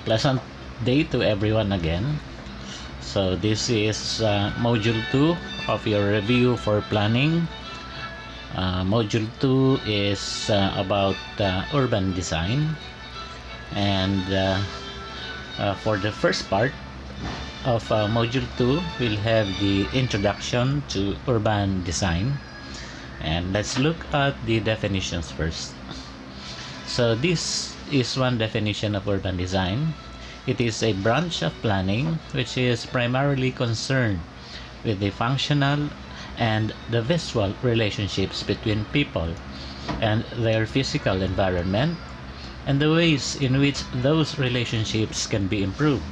Pleasant day to everyone again. So this is Module 2 of your review for planning. Module 2 is about urban design, and for the first part of Module 2 we'll have the introduction to urban design, and let's look at the definitions first. So this is one definition of urban design. It is a branch of planning which is primarily concerned with the functional and the visual relationships between people and their physical environment, and the ways in which those relationships can be improved.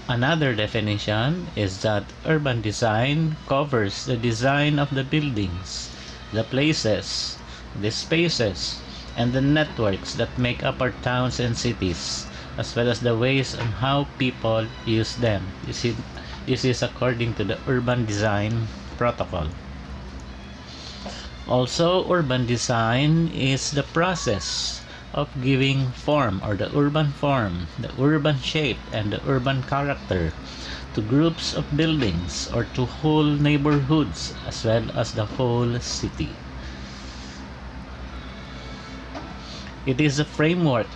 Another definition is that urban design covers the design of the buildings, the places, the spaces, and the networks that make up our towns and cities, as well as the ways on how people use them. This is according to the urban design protocol. Also, urban design is the process of giving form, or the urban form, the urban shape, and the urban character to groups of buildings or to whole neighborhoods as well as the whole city. It is a framework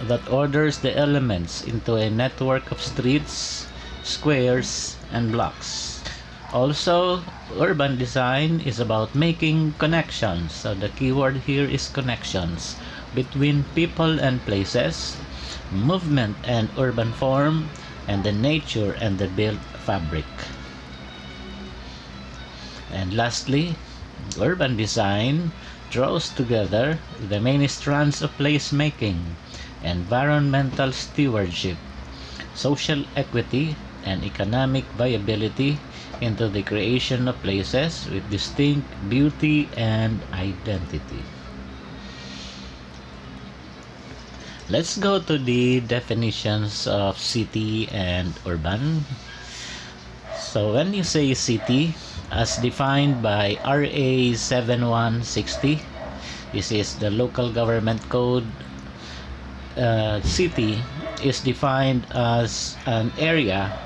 that orders the elements into a network of streets, squares, and blocks. Also, urban design is about making connections. So the keyword here is connections between people and places, movement and urban form, and the nature and the built fabric. And lastly, urban design draws together the many strands of placemaking, environmental stewardship, social equity, and economic viability into the creation of places with distinct beauty and identity. Let's go to the definitions of city and urban. So when you say city, as defined by RA 7160, this is the local government code, city is defined as an area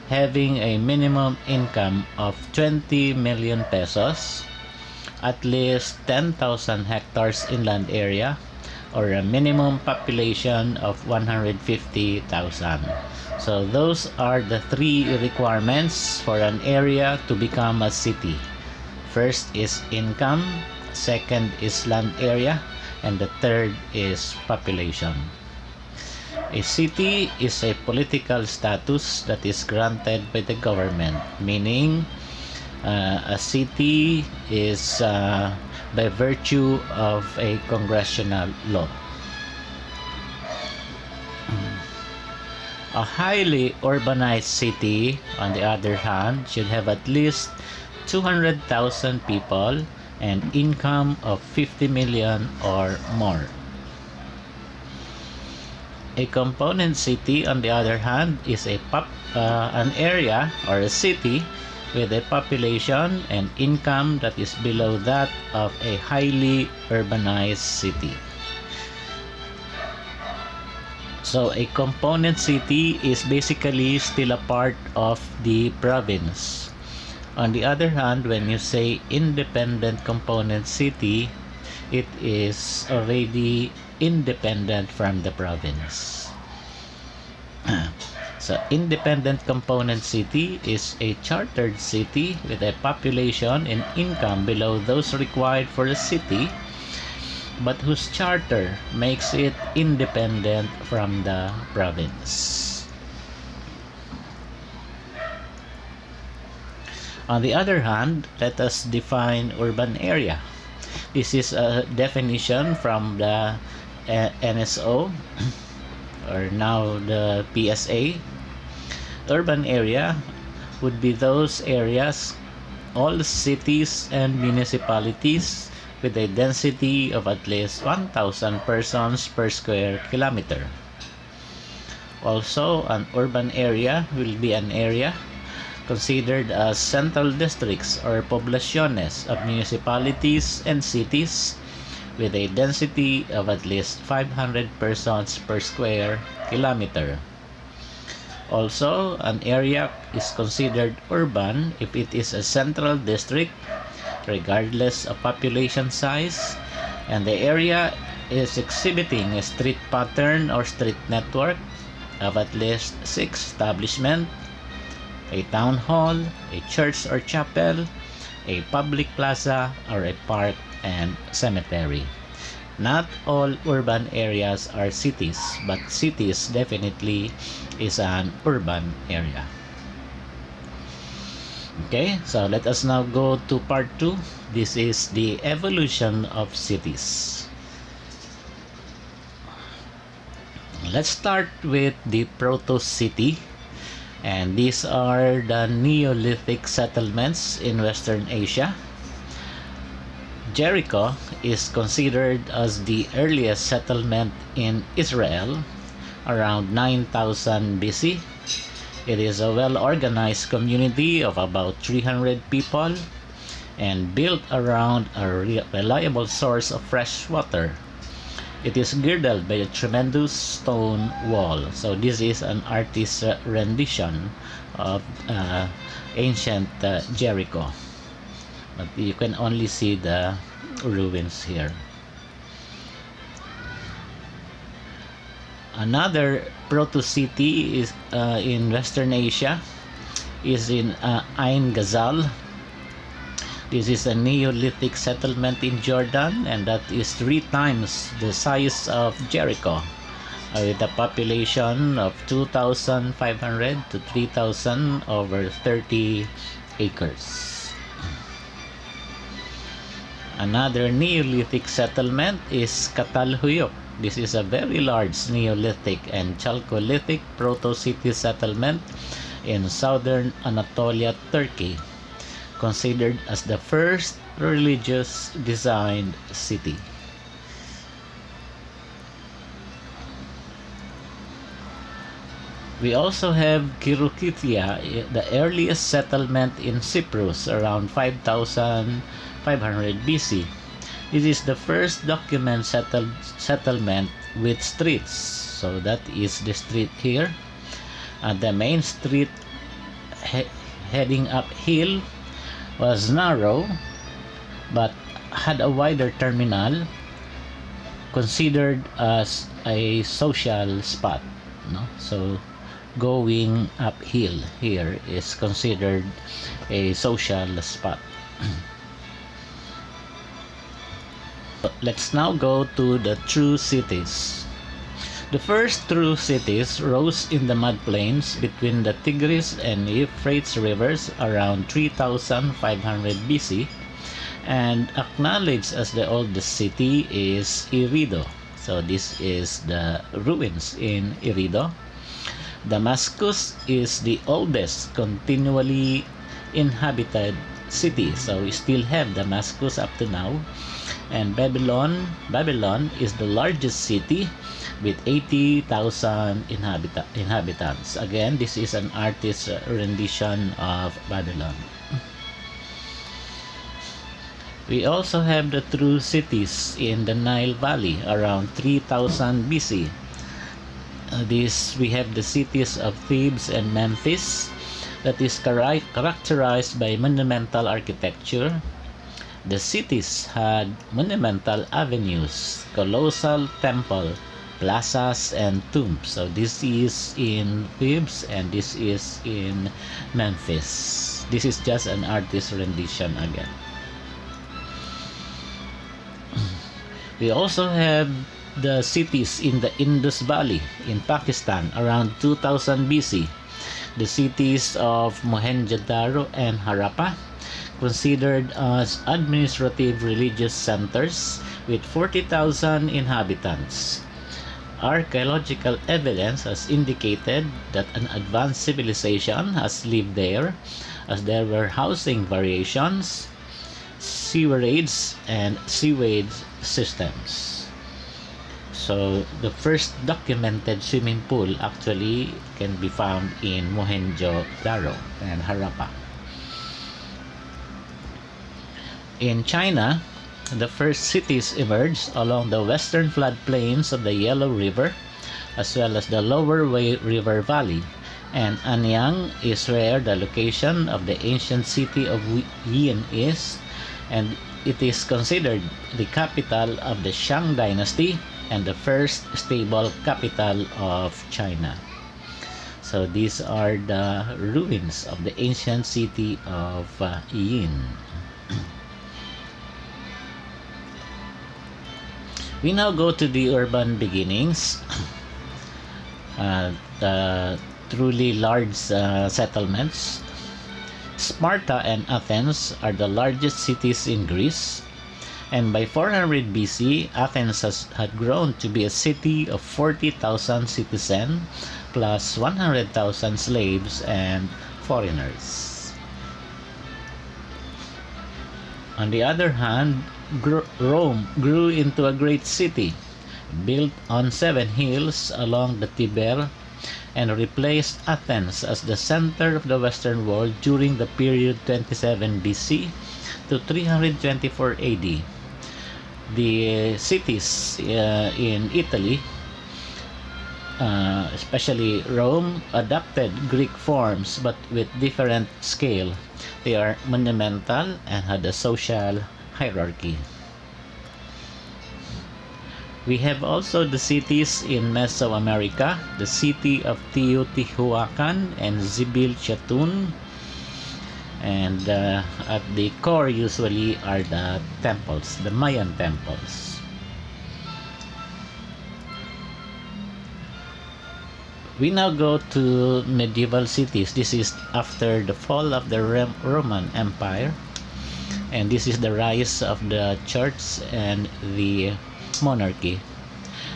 having a minimum income of 20 million pesos, at least 10,000 hectares inland area, or a minimum population of 150,000. So those are the three requirements for an area to become a city. First is income, second is land area, and the third is population. A city is a political status that is granted by the government, meaning a city is by virtue of a congressional law. A highly urbanized city, on the other hand, should have at least 200,000 people and income of 50 million or more. A component city, on the other hand, is an area or a city with a population and income that is below that of a highly urbanized city. So a component city is basically still a part of the province. On the other hand, when you say independent component city, it is already independent from the province. So independent component city is a chartered city with a population and income below those required for a city, but whose charter makes it independent from the province. On the other hand, let us define urban area. This is a definition from the NSO, or now the PSA. Urban area would be those areas, all cities and municipalities with a density of at least 1,000 persons per square kilometer. Also, an urban area will be an area considered as central districts or poblaciones of municipalities and cities with a density of at least 500 persons per square kilometer. Also, an area is considered urban if it is a central district, regardless of population size, and the area is exhibiting a street pattern or street network of at least 6 establishments, a town hall, a church or chapel, a public plaza, or a park and cemetery. Not all urban areas are cities, but cities definitely is an urban area. Okay, so let us now go to part 2. This is the evolution of cities. Let's start with the proto-city, and these are the Neolithic settlements in Western Asia. Jericho is considered as the earliest settlement in Israel around 9000 BC. It is a well-organized community of about 300 people and built around a reliable source of fresh water. It is girdled by a tremendous stone wall. So this is an artist's rendition of ancient Jericho. But you can only see the ruins here. Another proto-city is in Western Asia is in Ain Ghazal. This is a Neolithic settlement in Jordan, and that is 3 times the size of Jericho, with a population of 2,500 to 3,000 over 30 acres. Another Neolithic settlement is Catalhuyuk. This is a very large Neolithic and Chalcolithic proto-city settlement in southern Anatolia, Turkey, considered as the first religious designed city. We also have Kirukithia, the earliest settlement in Cyprus around 5500 BC. This is the first document settlement with streets. So that is the street here. And the main street heading uphill was narrow but had a wider terminal, considered as a social spot. No? So going uphill here is considered a social spot. Let's now go to the true cities. The first true cities rose in the mud plains between the Tigris and Euphrates rivers around 3500 BC, and acknowledged as the oldest city is Erido. So this is the ruins in Erido. Damascus is the oldest continually inhabited city, so we still have Damascus up to now. And Babylon is the largest city with 80,000 inhabitants. Again, this is an artist's rendition of Babylon. We also have the true cities in the Nile Valley around 3000 BC. We have the cities of Thebes and Memphis that is characterized by monumental architecture. The cities had monumental avenues, colossal temple, plazas, and tombs. So this is in Thebes and this is in Memphis. This is just an artist's rendition again. We also have the cities in the Indus Valley in Pakistan around 2000 BC. The cities of Mohenjo-daro and Harappa, considered as administrative religious centers with 40,000 inhabitants. Archaeological evidence has indicated that an advanced civilization has lived there, as there were housing variations, sewerage, and sewage systems. So the first documented swimming pool actually can be found in Mohenjo-daro and Harappa. In China, the first cities emerged along the western floodplains of the Yellow River, as well as the lower river valley, and Anyang is where the location of the ancient city of Yin is, and it is considered the capital of the Shang dynasty and the first stable capital of China. So these are the ruins of the ancient city of Yin. We now go to the urban beginnings. The truly large settlements. Sparta and Athens are the largest cities in Greece, and by 400 BC, Athens had grown to be a city of 40,000 citizens plus 100,000 slaves and foreigners. On the other hand, Rome grew into a great city, built on 7 hills along the Tiber, and replaced Athens as the center of the Western world during the period 27 BC to 324 AD. The cities in Italy, especially Rome, adopted Greek forms but with different scale. They are monumental and had a social hierarchy. We have also the cities in Mesoamerica, the city of Teotihuacan and Zibil Chatun, and at the core usually are the temples, the Mayan temples. We now go to medieval cities. This is after the fall of the Roman Empire, and this is the rise of the church and the monarchy.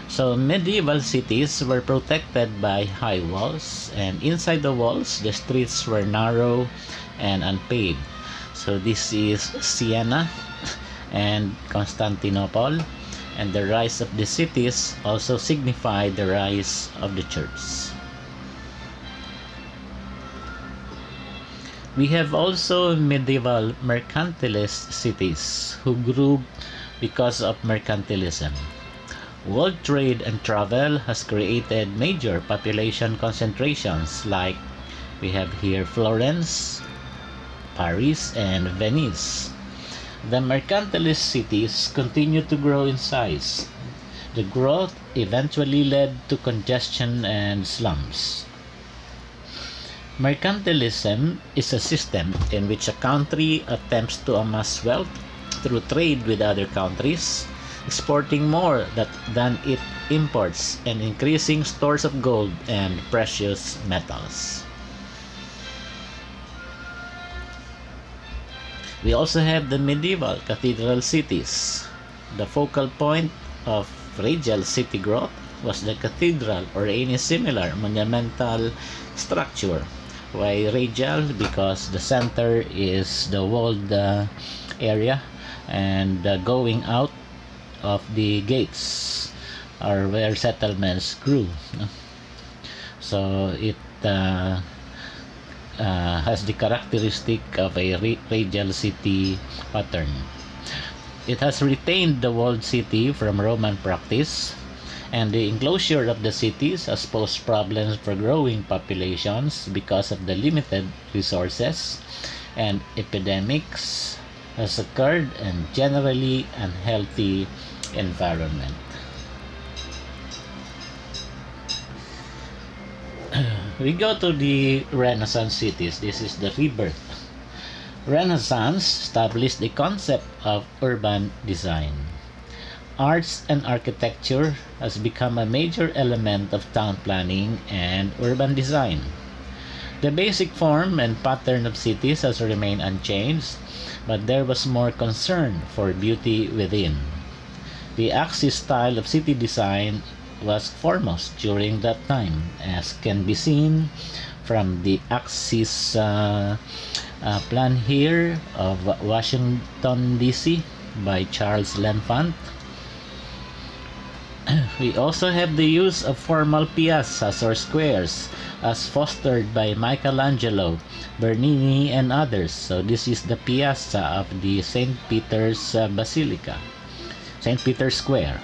So medieval cities were protected by high walls, and inside the walls the streets were narrow and unpaved. So this is Siena and Constantinople, and the rise of the cities also signified the rise of the church. We have also medieval mercantilist cities who grew because of mercantilism. World trade and travel has created major population concentrations, like we have here Florence, Paris, and Venice. The mercantilist cities continue to grow in size. The growth eventually led to congestion and slums. Mercantilism is a system in which a country attempts to amass wealth through trade with other countries, exporting more than it imports and increasing stores of gold and precious metals. We also have the medieval cathedral cities. The focal point of regal city growth was the cathedral or any similar monumental structure. Why regal? Because the center is the walled area, and going out of the gates are where settlements grew. So it has the characteristic of a regal city pattern. It has retained the walled city from Roman practice, and the enclosure of the cities has posed problems for growing populations because of the limited resources, and epidemics has occurred and generally unhealthy environment. We go to the Renaissance cities. This is the rebirth. Renaissance established the concept of urban design. Arts and architecture has become a major element of town planning and urban design. The basic form and pattern of cities has remained unchanged, but there was more concern for beauty within. The Axis style of city design was foremost during that time, as can be seen from the Axis plan here of Washington, D.C. by Charles L'Enfant. We also have the use of formal piazzas or squares as fostered by Michelangelo, Bernini, and others. So this is the piazza of the St. Peter's Basilica, St. Peter's Square.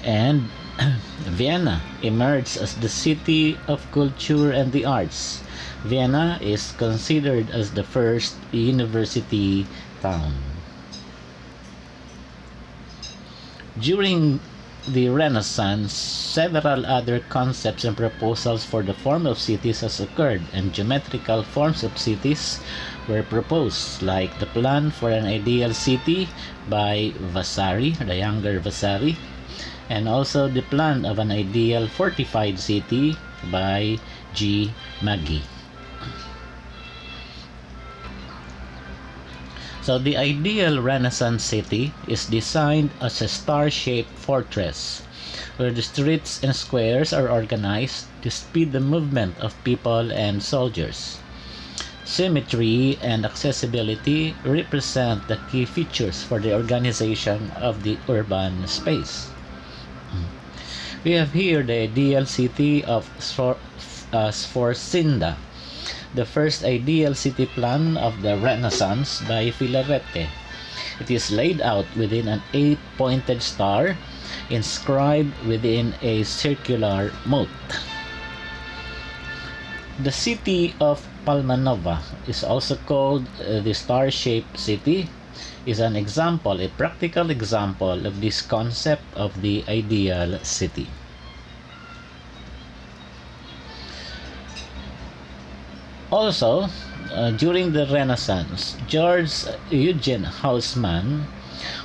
And Vienna emerged as the city of culture and the arts. Vienna is considered as the first university town. During the Renaissance, several other concepts and proposals for the form of cities has occurred, and geometrical forms of cities were proposed, like the plan for an ideal city by Vasari, the younger Vasari, and also the plan of an ideal fortified city by G. Maggi. So the ideal Renaissance city is designed as a star-shaped fortress where the streets and squares are organized to speed the movement of people and soldiers. Symmetry and accessibility represent the key features for the organization of the urban space. We have here the ideal city of Sforcinda, the first ideal city plan of the Renaissance by Filarete. It is laid out within an 8-pointed star inscribed within a circular moat. The city of Palmanova is also called the star-shaped city, is an example, a practical example of this concept of the ideal city. Also, during the Renaissance, George Eugene Haussmann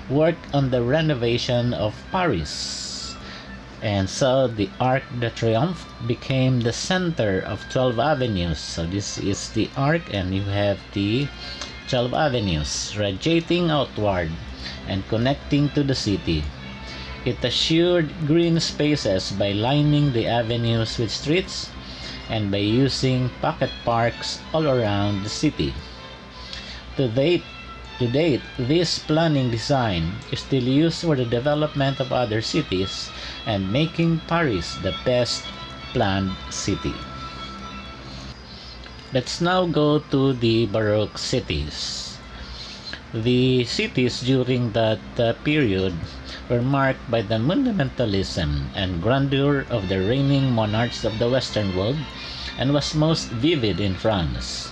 worked on the renovation of Paris, and so the Arc de Triomphe became the center of 12 avenues. So this is the arc, and you have the 12 avenues radiating outward and connecting to the city. It assured green spaces by lining the avenues with streets and by using pocket parks all around the city. To date, this planning design is still used for the development of other cities and making Paris the best planned city. Let's now go to the Baroque cities. The cities during that period were marked by the monumentalism and grandeur of the reigning monarchs of the Western world and was most vivid in France.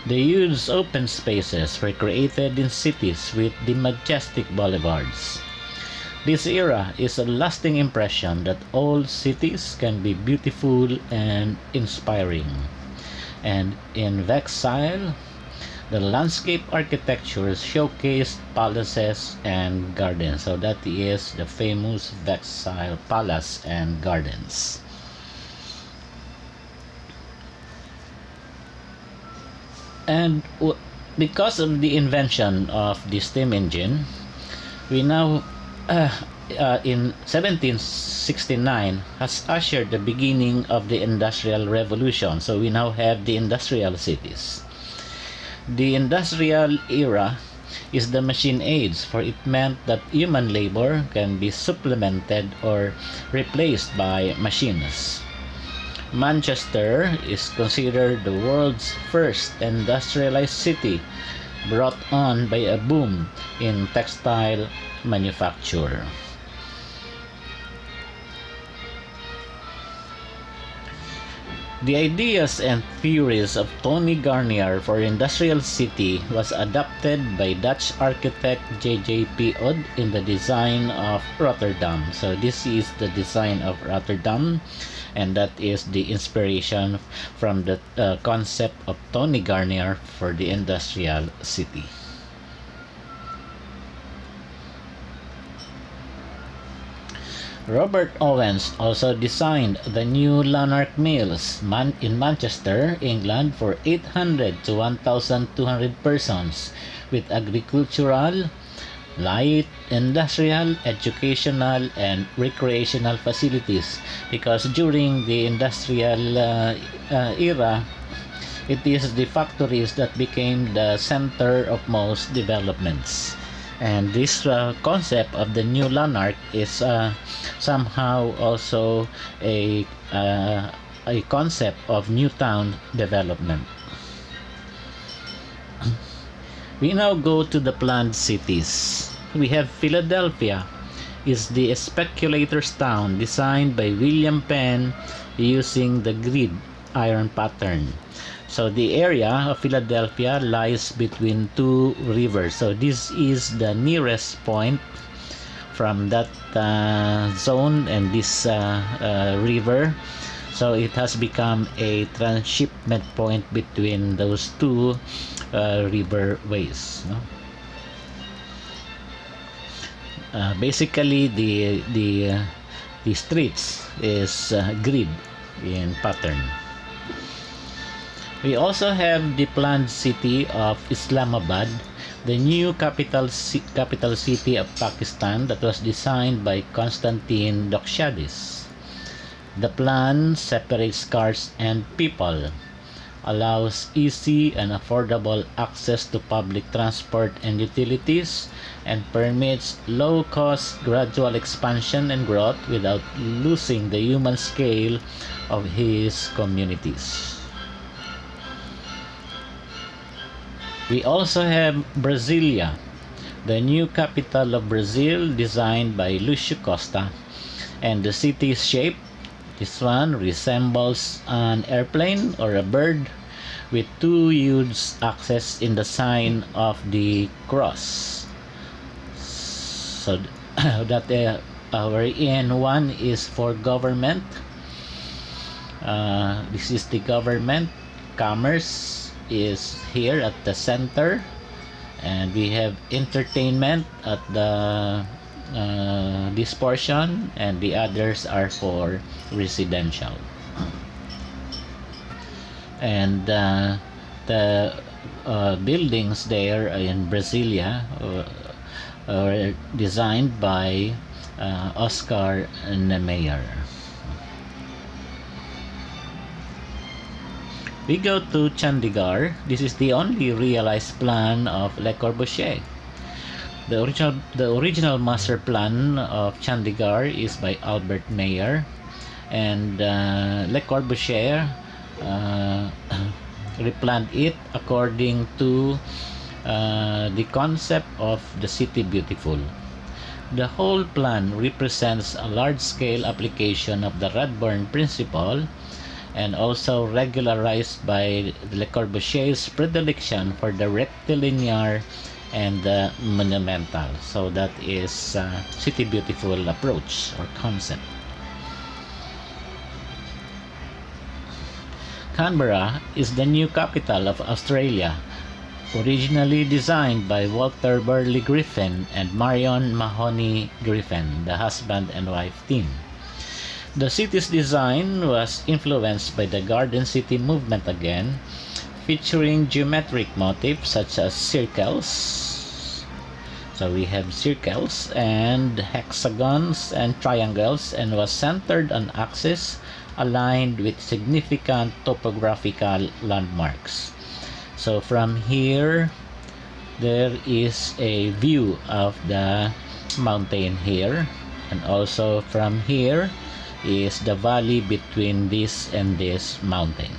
The huge open spaces were created in cities with the majestic boulevards. This era is a lasting impression that all cities can be beautiful and inspiring. And in Versailles, the landscape architecture showcased palaces and gardens. So that is the famous Versailles Palace and Gardens. And because of the invention of the steam engine, we now, in 1769, has ushered the beginning of the Industrial Revolution. So we now have the industrial cities. The industrial era is the machine age, for it meant that human labor can be supplemented or replaced by machines. Manchester is considered the world's first industrialized city, brought on by a boom in textile manufacture. The ideas and theories of Tony Garnier for Industrial City was adopted by Dutch architect J.J.P. Oud in the design of Rotterdam. So this is the design of Rotterdam, and that is the inspiration from the concept of Tony Garnier for the Industrial City. Robert Owens also designed the new Lanark Mills in Manchester, England for 800 to 1,200 persons with agricultural, light, industrial, educational, and recreational facilities, because during the industrial era, it is the factories that became the center of most developments. And this concept of the new lanark is somehow also a uh, a concept of new town development. We now go to the planned cities. We have Philadelphia, is the speculator's town designed by William Penn using the grid iron pattern. So the area of Philadelphia lies between two rivers. So this is the nearest point from that zone and this river. So it has become a transshipment point between those two riverways. No? Basically, the streets is grid in pattern. We also have the planned city of Islamabad, the new capital city of Pakistan that was designed by Constantine Doxiadis. The plan separates cars and people, allows easy and affordable access to public transport and utilities, and permits low-cost gradual expansion and growth without losing the human scale of his communities. We also have Brasilia, the new capital of Brazil designed by Lucio Costa, and the city's shape, this one resembles an airplane or a bird with two huge axes in the sign of the cross. So that wherein one is for government. This is the government. Commerce is here at the center, and we have entertainment at the this portion, and the others are for residential. And the buildings there in Brasilia were designed by Oscar Niemeyer. We go to Chandigarh. This is the only realized plan of Le Corbusier. The original master plan of Chandigarh is by Albert Mayer, and Le Corbusier replanned it according to the concept of the city beautiful. The whole plan represents a large-scale application of the Radbourne principle, and also regularized by Le Corbusier's predilection for the rectilinear and the monumental. So that is city beautiful approach or concept. Canberra is the new capital of Australia, originally designed by Walter Burley Griffin and Marion Mahoney Griffin, the husband and wife team. The city's design was influenced by the Garden City movement again, featuring geometric motifs such as circles. So we have circles and hexagons and triangles, and was centered on axes aligned with significant topographical landmarks. So from here, there is a view of the mountain here, and also from here is the valley between this and this mountain.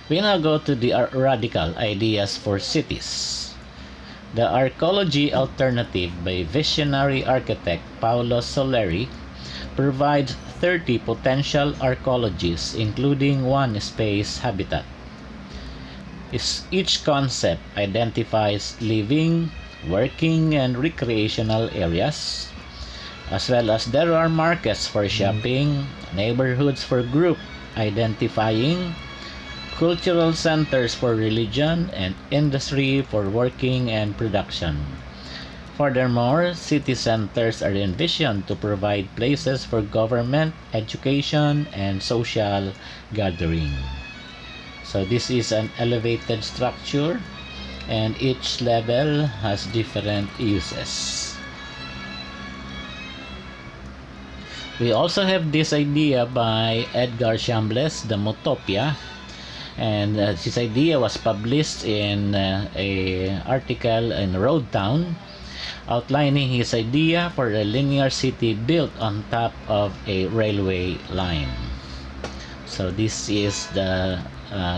We now go to the radical ideas for cities. The Arcology Alternative by visionary architect Paolo Soleri provides 30 potential arcologies, including one space habitat. Each concept identifies living, working, and recreational areas, as well as there are markets for shopping, neighborhoods for group identifying, cultural centers for religion, and industry for working and production. Furthermore, city centers are envisioned to provide places for government, education, and social gathering. So this is an elevated structure, and each level has different uses. We also have this idea by Edgar Chambliss, the Motopia, And his idea was published in a article in Road Town, outlining his idea for a linear city built on top of a railway line. So this is the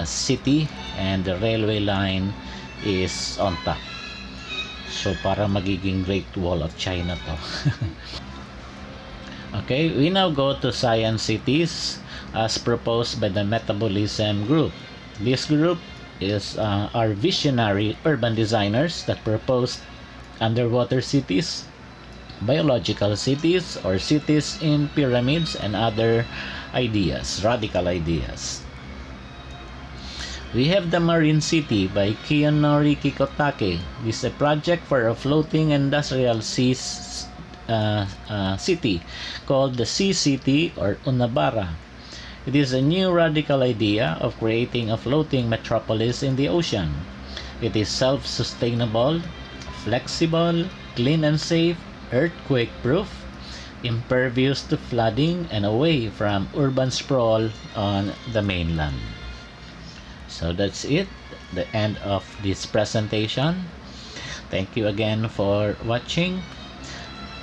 city, and the railway line is on top. So para magiging Great Wall of China to. Okay, we now go to science cities as proposed by the Metabolism Group. This group is our visionary urban designers that proposed underwater cities, biological cities, or cities in pyramids, and other ideas, radical ideas. We have the Marine City by Kiyonori Kikotake. This is a project for a floating industrial city called the Sea City or Unabara. It is a new radical idea of creating a floating metropolis in the ocean. It is self-sustainable, flexible, clean and safe, earthquake-proof, impervious to flooding, and away from urban sprawl on the mainland. So that's it, the end of this presentation. Thank you again for watching.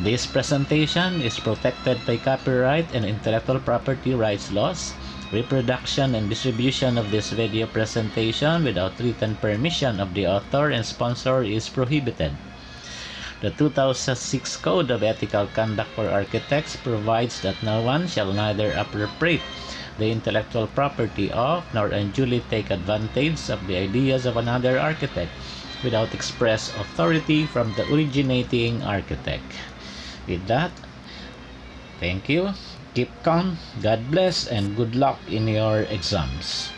This presentation is protected by copyright and intellectual property rights laws. Reproduction and distribution of this video presentation without written permission of the author and sponsor is prohibited. The 2006 Code of Ethical Conduct for Architects provides that no one shall neither appropriate the intellectual property of nor unduly take advantage of the ideas of another architect without express authority from the originating architect. With that, thank you, keep calm, God bless, and good luck in your exams.